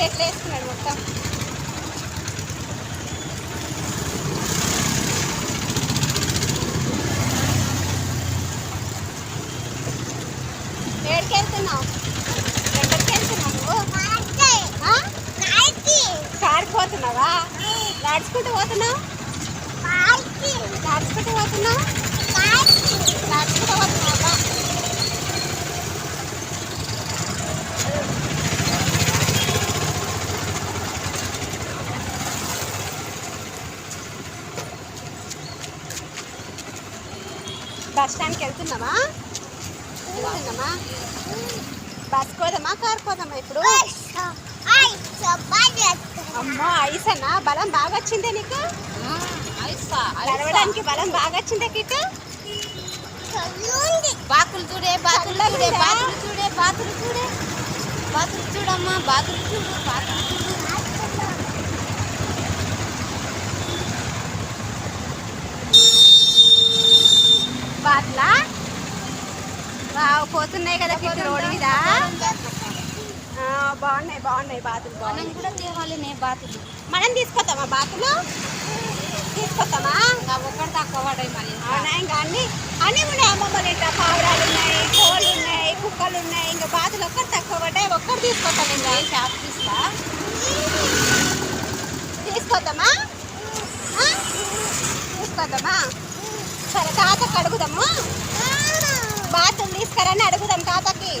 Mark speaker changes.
Speaker 1: ఎట్లా వేసుకున్నాడు మొత్తం. ఏడికి వెళ్తున్నావు? ఎక్కడికి వెళ్తున్నావు నువ్వు? కారిపోతున్నావా? నడుచుకుంటూ పోతున్నావు? నడుచుకుంటూ పోతున్నావు? నడుచుకుంటూ పోతున్నావా? బస్ స్టాండ్కి వెళ్తున్నామా? బస్ కోదమా కారు కోదమా ఇప్పుడు? అమ్మో ఐసనా బలం బాగా వచ్చిందే నీకు? నడవడానికి బలం బాగా వచ్చిందే కిట్టు?
Speaker 2: బాతులు చూడే బాతులు చూడే బాతులు చూడే బాతులు చూడే బాతులు చూడమ్మా బాతులు చూడు బాతులు చూడు.
Speaker 1: బాతులా పోతున్నాయి కదా కిట్టు రోడ్డు మీద. బాగున్నాయి బాగున్నాయి బాతులు.
Speaker 2: మనం కూడా తేవాలి నే బాతులు.
Speaker 1: మనం తీసుకొస్తామా బాతులు? తీసుకొస్తామా?
Speaker 2: ఒక్కటి తక్కువ పడాయి మరి.
Speaker 1: అవునా? ఇంకా అన్నీ ఉన్నాయి అమ్మమ్మలు. ఇంకా పావురాలు ఉన్నాయి, కోళ్ళు ఉన్నాయి, కుక్కలు ఉన్నాయి. ఇంకా బాతులు ఒక్కటి తక్కువ పడ్డాయి. ఒక్కటి తీసుకొస్తాం. ఇంకా
Speaker 2: షాప్ తీస్తా
Speaker 1: తీసుకొద్దామా? తీసుకొద్దామా? సరే తాతకి అడుగుదాము. బాతులు తీసుకురని అడుగుదాం తాతకి.